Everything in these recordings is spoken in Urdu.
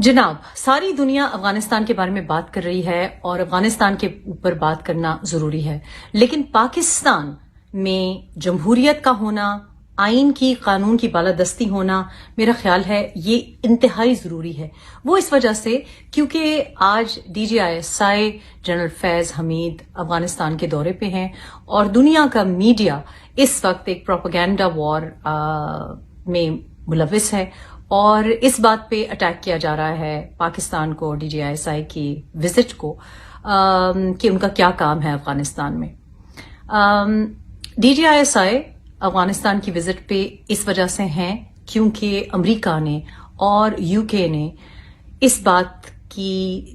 جناب، ساری دنیا افغانستان کے بارے میں بات کر رہی ہے اور افغانستان کے اوپر بات کرنا ضروری ہے، لیکن پاکستان میں جمہوریت کا ہونا، آئین کی قانون کی بالادستی ہونا میرا خیال ہے یہ انتہائی ضروری ہے۔ وہ اس وجہ سے کیونکہ آج DGISI جنرل فیض حمید افغانستان کے دورے پہ ہیں اور دنیا کا میڈیا اس وقت ایک پروپیگنڈا وار میں ملوث ہے اور اس بات پہ اٹیک کیا جا رہا ہے پاکستان کو، DGISI کی وزٹ کو، کہ ان کا کیا کام ہے افغانستان میں۔ DGISI افغانستان کی وزٹ پہ اس وجہ سے ہیں کیونکہ امریکہ نے اور UK نے اس بات کی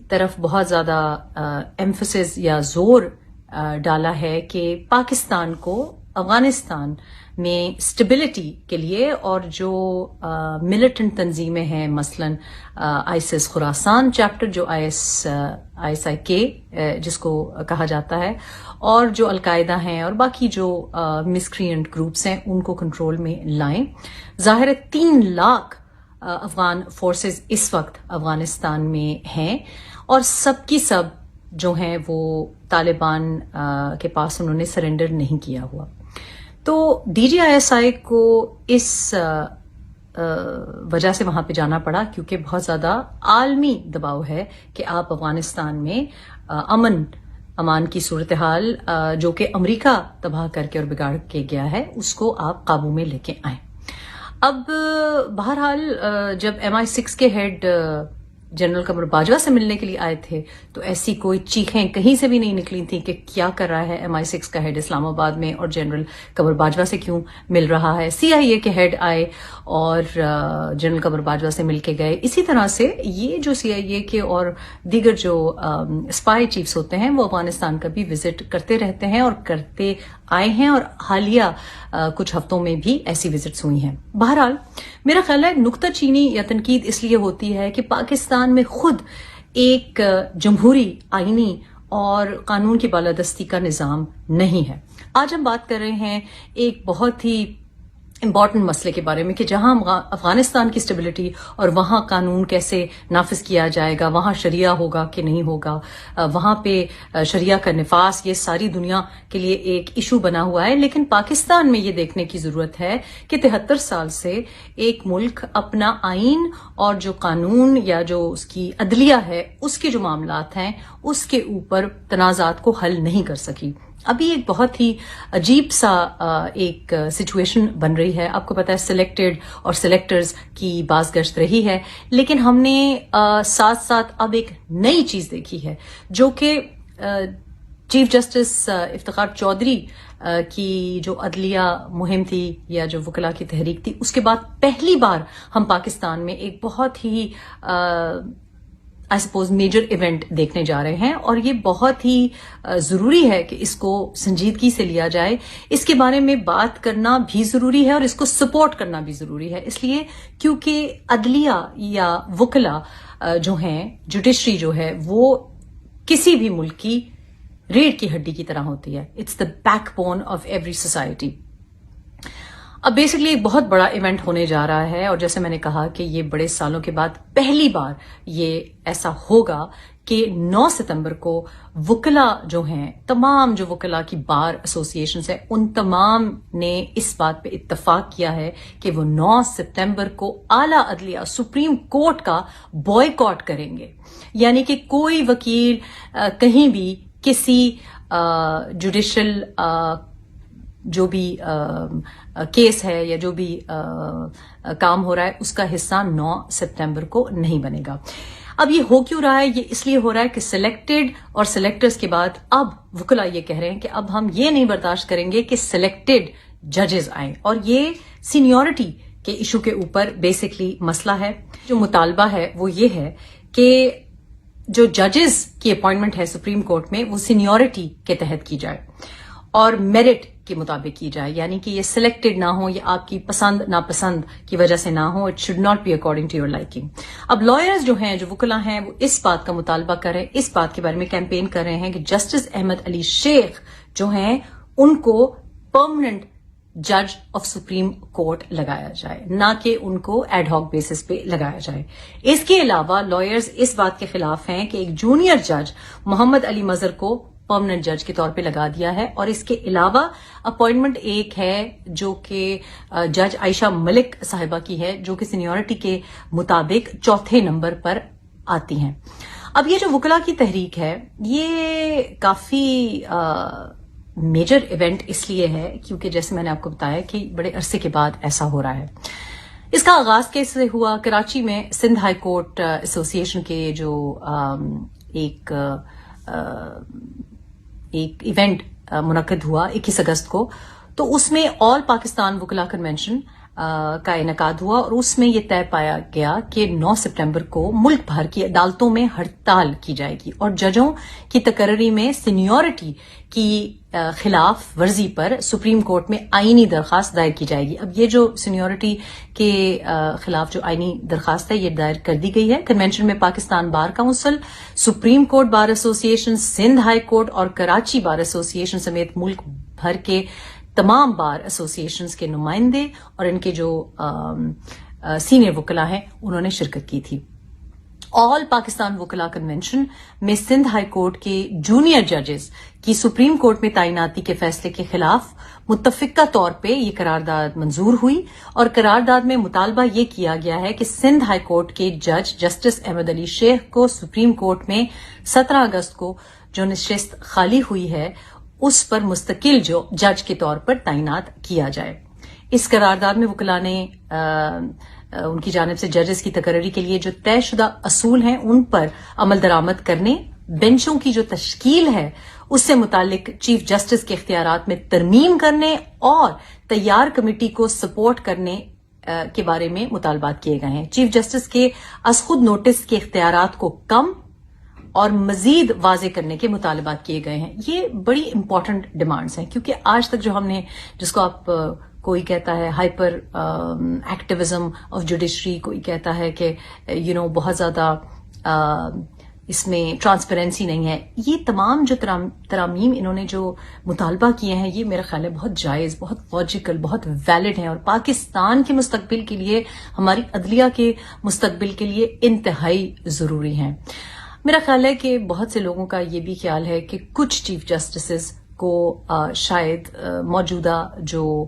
طرف بہت زیادہ ایمفسس یا زور ڈالا ہے کہ پاکستان کو افغانستان میں اسٹیبلٹی کے لیے اور جو ملیٹنٹ تنظیمیں ہیں، مثلاً ISIS خراسان چیپٹر جو ISIK جس کو کہا جاتا ہے، اور جو القاعدہ ہیں اور باقی جو مسکرینٹ گروپس ہیں، ان کو کنٹرول میں لائیں۔ ظاہر ہے 3 لاکھ افغان فورسز اس وقت افغانستان میں ہیں اور سب کی سب جو ہیں وہ طالبان کے پاس انہوں نے سرنڈر نہیں کیا ہوا۔ تو DGISI کو اس وجہ سے وہاں پہ جانا پڑا کیونکہ بہت زیادہ عالمی دباؤ ہے کہ آپ افغانستان میں امان کی صورتحال جو کہ امریکہ تباہ کر کے اور بگاڑ کے گیا ہے، اس کو آپ قابو میں لے کے آئیں۔ اب بہرحال جب MI6 کے ہیڈ جنرل قمر باجوہ سے ملنے کے لیے آئے تھے تو ایسی کوئی چیخیں کہیں سے بھی نہیں نکلی تھیں کہ کیا کر رہا ہے MI6 کا ہیڈ اسلام آباد میں اور جنرل قمر باجوہ سے کیوں مل رہا ہے۔ CIA کے ہیڈ آئے اور جنرل قمر باجوہ سے مل کے گئے۔ اسی طرح سے یہ جو CIA کے اور دیگر جو اسپائی چیفز ہوتے ہیں وہ افغانستان کا بھی وزٹ کرتے رہتے ہیں اور کرتے آئے ہیں، اور حالیہ کچھ ہفتوں میں بھی ایسی وزٹس ہوئی ہیں۔ بہرحال میرا خیال ہے نکتہ چینی یا تنقید اس لیے ہوتی ہے کہ پاکستان میں خود ایک جمہوری، آئینی اور قانون کی بالادستی کا نظام نہیں ہے۔ آج ہم بات کر رہے ہیں ایک بہت ہی امپورٹنٹ مسئلے کے بارے میں کہ جہاں افغانستان کی اسٹیبلٹی اور وہاں قانون کیسے نافذ کیا جائے گا، وہاں شریعہ ہوگا کہ نہیں ہوگا، وہاں پہ شریعہ کا نفاذ، یہ ساری دنیا کے لیے ایک ایشو بنا ہوا ہے۔ لیکن پاکستان میں یہ دیکھنے کی ضرورت ہے کہ 73 سال سے ایک ملک اپنا آئین اور جو قانون یا جو اس کی عدلیہ ہے، اس کے جو معاملات ہیں، اس کے اوپر تنازعات کو حل نہیں کر سکی۔ ابھی ایک بہت ہی عجیب سا ایک سچویشن بن رہی ہے۔ آپ کو پتا ہے سلیکٹڈ اور سلیکٹرز کی باز گشت رہی ہے، لیکن ہم نے ساتھ ساتھ اب ایک نئی چیز دیکھی ہے جو کہ چیف جسٹس افتخار چودھری کی جو عدلیہ مہم تھی یا جو وکلاء کی تحریک تھی، اس کے بعد پہلی بار ہم پاکستان میں ایک بہت ہی میجر ایونٹ دیکھنے جا رہے ہیں، اور یہ بہت ہی ضروری ہے کہ اس کو سنجیدگی سے لیا جائے۔ اس کے بارے میں بات کرنا بھی ضروری ہے اور اس کو سپورٹ کرنا بھی ضروری ہے، اس لیے کیونکہ عدلیہ یا وکلاء جو ہیں، جوڈیشری جو ہے، وہ کسی بھی ملک کی ریڑھ کی ہڈی کی طرح ہوتی ہے۔ It's the backbone of every society. اب بیسکلی ایک بہت بڑا ایونٹ ہونے جا رہا ہے، اور جیسے میں نے کہا کہ یہ بڑے سالوں کے بعد پہلی بار یہ ایسا ہوگا کہ 9 ستمبر کو وکلاء جو ہیں، تمام جو وکلاء کی بار ایسوسیشنز ہیں، ان تمام نے اس بات پہ اتفاق کیا ہے کہ وہ 9 ستمبر کو اعلیٰ عدلیہ سپریم کورٹ کا بوائیکاٹ کریں گے۔ یعنی کہ کوئی وکیل کہیں بھی کسی جوڈیشل جو بھی کیس ہے یا جو بھی کام ہو رہا ہے، اس کا حصہ 9 ستمبر کو نہیں بنے گا۔ اب یہ ہو کیوں رہا ہے؟ یہ اس لیے ہو رہا ہے کہ سلیکٹڈ اور سلیکٹرز کے بعد اب وکلاء یہ کہہ رہے ہیں کہ اب ہم یہ نہیں برداشت کریں گے کہ سلیکٹڈ ججز آئیں، اور یہ سینیورٹی کے ایشو کے اوپر بیسکلی مسئلہ ہے۔ جو مطالبہ ہے وہ یہ ہے کہ جو ججز کی اپوائنٹمنٹ ہے سپریم کورٹ میں، وہ سینیورٹی کے تحت کی جائے اور میرٹ کے مطابق کی جائے، یعنی کہ یہ سلیکٹڈ نہ ہو، یہ آپ کی پسند ناپسند کی وجہ سے نہ ہو۔ It should not be according to your liking. اب لائرز جو ہیں، جو وکلاء ہیں، وہ اس بات کا مطالبہ کر رہے ہیں، اس بات کے بارے میں کیمپین کر رہے ہیں کہ جسٹس احمد علی شیخ جو ہیں ان کو پرماننٹ جج آف سپریم کورٹ لگایا جائے، نہ کہ ان کو ایڈ ہاک بیسس پہ لگایا جائے۔ اس کے علاوہ لائرز اس بات کے خلاف ہیں کہ ایک جونیئر جج محمد علی مظہر کو پرماننٹ جج کے طور پہ لگا دیا ہے، اور اس کے علاوہ اپوائنٹمنٹ ایک ہے جو کہ جج عائشہ ملک صاحبہ کی ہے، جو کہ سینیورٹی کے مطابق چوتھے نمبر پر آتی ہیں۔ اب یہ جو وکلاء کی تحریک ہے، یہ کافی میجر ایونٹ اس لیے ہے کیونکہ جیسے میں نے آپ کو بتایا کہ بڑے عرصے کے بعد ایسا ہو رہا ہے۔ اس کا آغاز کیسے ہوا؟ کراچی میں سندھ ہائی کورٹ ایسوسی ایشن کے جو ایک ایونٹ منعقد ہوا 21 اگست کو، تو اس میں آل پاکستان وکلاء کنونشن کا انعقاد ہوا، اور اس میں یہ طے پایا گیا کہ 9 سپٹمبر کو ملک بھر کی عدالتوں میں ہڑتال کی جائے گی اور ججوں کی تقرری میں سینیورٹی کی خلاف ورزی پر سپریم کورٹ میں آئینی درخواست دائر کی جائے گی۔ اب یہ جو سینیورٹی کے خلاف جو آئینی درخواست ہے یہ دائر کر دی گئی ہے۔ کنونشن میں Pakistan bar council, supreme court bar ایسوسی ایشن، سندھ ہائی کورٹ اور کراچی بار ایسوسی ایشن سمیت ملک بھر کے تمام بار ایسوسی ایشنز کے نمائندے اور ان کے جو سینئر وکلاء ہیں انہوں نے شرکت کی تھی۔ آل پاکستان وکلاء کنونشن میں سندھ ہائی کورٹ کے جونیئر ججز کی سپریم کورٹ میں تعیناتی کے فیصلے کے خلاف متفقہ طور پہ یہ قرارداد منظور ہوئی، اور قرارداد میں مطالبہ یہ کیا گیا ہے کہ سندھ ہائی کورٹ کے جج جسٹس احمد علی شیخ کو سپریم کورٹ میں 17 اگست کو جو نشست خالی ہوئی ہے اس پر مستقل جو جج کے طور پر تعینات کیا جائے۔ اس قرارداد میں وکلاء نے ان کی جانب سے ججز کی تقرری کے لیے جو طے شدہ اصول ہیں ان پر عمل درآمد کرنے، بینچوں کی جو تشکیل ہے اس سے متعلق چیف جسٹس کے اختیارات میں ترمیم کرنے اور تیار کمیٹی کو سپورٹ کرنے کے بارے میں مطالبات کیے گئے ہیں۔ چیف جسٹس کے از خود نوٹس کے اختیارات کو کم اور مزید واضح کرنے کے مطالبات کیے گئے ہیں۔ یہ بڑی امپورٹنٹ ڈیمانڈز ہیں کیونکہ آج تک جو ہم نے، جس کو آپ کوئی کہتا ہے ہائپر ایکٹیویزم آف جوڈیشری، کوئی کہتا ہے کہ بہت زیادہ اس میں ٹرانسپیرنسی نہیں ہے، یہ تمام جو ترامیم انہوں نے جو مطالبہ کیے ہیں یہ میرا خیال ہے بہت جائز، بہت لاجیکل، بہت ویلڈ ہیں، اور پاکستان کے مستقبل کے لیے، ہماری عدلیہ کے مستقبل کے لیے انتہائی ضروری ہیں۔ میرا خیال ہے کہ بہت سے لوگوں کا یہ بھی خیال ہے کہ کچھ چیف جسٹسز کو شاید موجودہ جو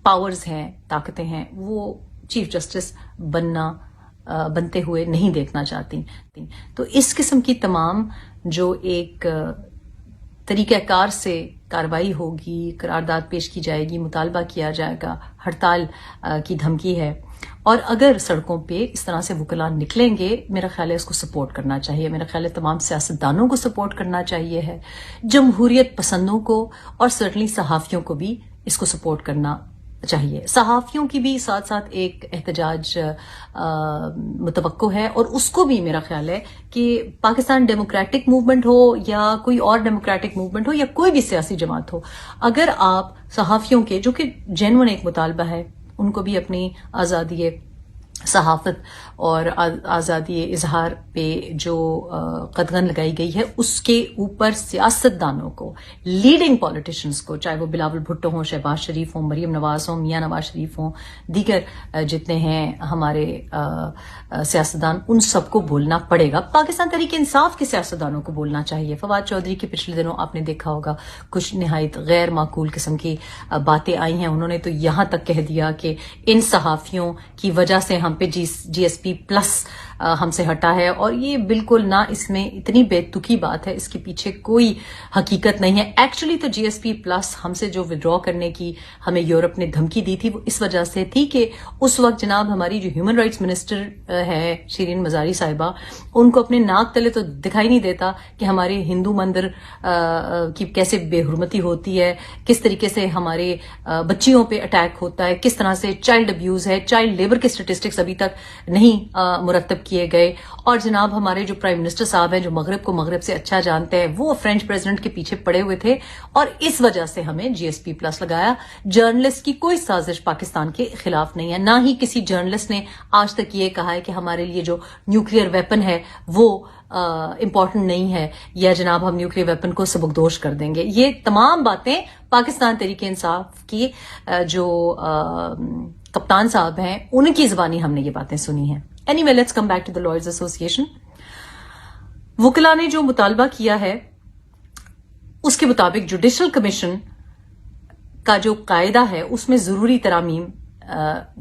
پاورز ہیں، طاقتیں ہیں، وہ چیف جسٹس بنتے ہوئے نہیں دیکھنا چاہتی۔ تو اس قسم کی تمام جو ایک طریقہ کار سے کارروائی ہوگی، قرارداد پیش کی جائے گی، مطالبہ کیا جائے گا، ہڑتال کی دھمکی ہے، اور اگر سڑکوں پہ اس طرح سے وکلاء نکلیں گے، میرا خیال ہے اس کو سپورٹ کرنا چاہیے۔ میرا خیال ہے تمام سیاستدانوں کو سپورٹ کرنا چاہیے ہے، جمہوریت پسندوں کو، اور سرٹنلی صحافیوں کو بھی اس کو سپورٹ کرنا چاہیے۔ صحافیوں کی بھی ساتھ ساتھ ایک احتجاج متوقع ہے، اور اس کو بھی میرا خیال ہے کہ پاکستان ڈیموکریٹک موومنٹ ہو یا کوئی اور ڈیموکریٹک موومنٹ ہو یا کوئی بھی سیاسی جماعت ہو، اگر آپ صحافیوں کے جو کہ جینون ایک مطالبہ ہے، ان کو بھی اپنی آزادی صحافت اور آزادی اظہار پہ جو قدغن لگائی گئی ہے، اس کے اوپر سیاستدانوں کو، لیڈنگ پولیٹیشنز کو، چاہے وہ بلاول بھٹو ہوں، شہباز شریف ہوں، مریم نواز ہوں، میاں نواز شریف ہوں، دیگر جتنے ہیں ہمارے سیاستدان، ان سب کو بولنا پڑے گا۔ پاکستان تحریک انصاف کے سیاستدانوں کو بولنا چاہیے۔ فواد چودھری کے پچھلے دنوں آپ نے دیکھا ہوگا کچھ نہایت غیر معقول قسم کی باتیں آئی ہیں، انہوں نے تو یہاں تک کہہ دیا کہ ان صحافیوں کی وجہ سے ہم پہ جی ایس پی پلس ہم سے ہٹا ہے، اور یہ بالکل نہ، اس میں اتنی بے تکی بات ہے، اس کے پیچھے کوئی حقیقت نہیں ہے۔ ایکچولی تو جی ایس پی پلس ہم سے جو ودرا کرنے کی ہمیں یورپ نے دھمکی دی تھی، وہ اس وجہ سے تھی کہ اس وقت جناب ہماری جو ہیومن رائٹس منسٹر ہے شیرین مزاری صاحبہ، ان کو اپنے ناک تلے تو دکھائی نہیں دیتا کہ ہمارے ہندو مندر کی کیسے بے حرمتی ہوتی ہے، کس طریقے سے ہمارے بچیوں پہ اٹیک ہوتا ہے، کس طرح سے چائلڈ ابیوز ہے، چائلڈ لیبر کے اسٹیٹسٹکس ابھی تک نہیں مرتب کیے گئے، اور جناب ہمارے جو پرائم منسٹر صاحب ہیں جو مغرب کو مغرب سے اچھا جانتے ہیں، وہ فرینچ پریزیڈنٹ کے پیچھے پڑے ہوئے تھے، اور اس وجہ سے ہمیں جی ایس پی پلس لگایا۔ جرنلسٹ کی کوئی سازش پاکستان کے خلاف نہیں ہے، نہ ہی کسی جرنلسٹ نے آج تک یہ کہا ہے کہ ہمارے لیے جو نیوکلیئر ویپن ہے وہ امپورٹنٹ نہیں ہے یا جناب ہم نیوکلیر ویپن کو سبکدوش کر دیں گے. یہ تمام باتیں پاکستان تحریک انصاف کی جو کپتان صاحب ہیں ان کی زبانی ہم نے یہ باتیں سنی ہیں. Anyway let's come back to the lawyers association. وکلا نے جو مطالبہ کیا ہے اس کے مطابق جوڈیشل کمیشن کا جو قاعدہ ہے اس میں ضروری ترامیم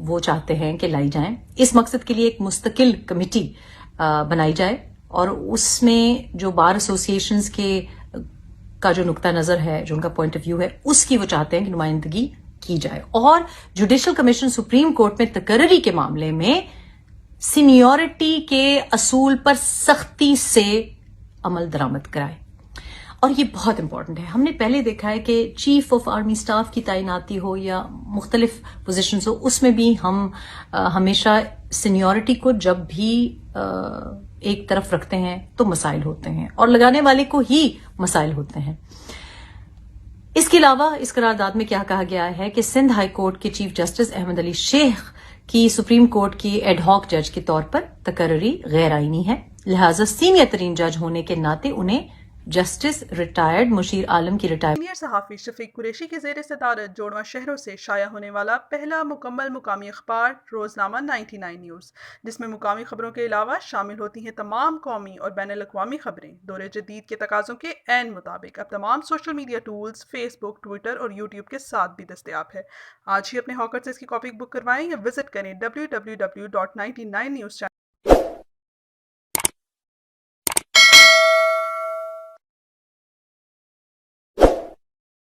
وہ چاہتے ہیں کہ لائی جائیں. اس مقصد کے لیے ایک مستقل کمیٹی بنائی جائے اور اس میں جو بار ایسوسیشنز کا جو نقطہ نظر ہے, جو ان کا پوائنٹ آف ویو ہے, اس کی وہ چاہتے ہیں کہ نمائندگی کی جائے اور جوڈیشل کمیشن سپریم کورٹ میں تقرری کے معاملے میں سینیورٹی کے اصول پر سختی سے عمل درآمد کرائے. اور یہ بہت امپورٹنٹ ہے. ہم نے پہلے دیکھا ہے کہ چیف آف آرمی اسٹاف کی تعیناتی ہو یا مختلف پوزیشنز ہو, اس میں بھی ہم ہمیشہ سینیورٹی کو جب بھی ایک طرف رکھتے ہیں تو مسائل ہوتے ہیں اور لگانے والے کو ہی مسائل ہوتے ہیں. اس کے علاوہ اس قرارداد میں کیا کہا گیا ہے کہ سندھ ہائی کورٹ کے چیف جسٹس احمد علی شیخ کی سپریم کورٹ کی ایڈ ہاک جج کے طور پر تقرری غیر آئینی ہے, لہذا سینئر ترین جج ہونے کے ناطے انہیں جسٹس ریٹائرڈ مشیر عالم کی سینئر صحافی شفیق قریشی کی زیر صدارت جوڑواں شہروں سے شائع ہونے والا پہلا مکمل مقامی اخبار روزنامہ 99 نیوز, جس میں مقامی خبروں کے علاوہ شامل ہوتی ہیں تمام قومی اور بین الاقوامی خبریں. دور جدید کے تقاضوں کے عین مطابق اب تمام سوشل میڈیا ٹولز فیس بک, ٹویٹر اور یوٹیوب کے ساتھ بھی دستیاب ہے. آج ہی اپنے ہاکر سے اس کی کاپی بک کروائیں یا وزٹ کریں www.99news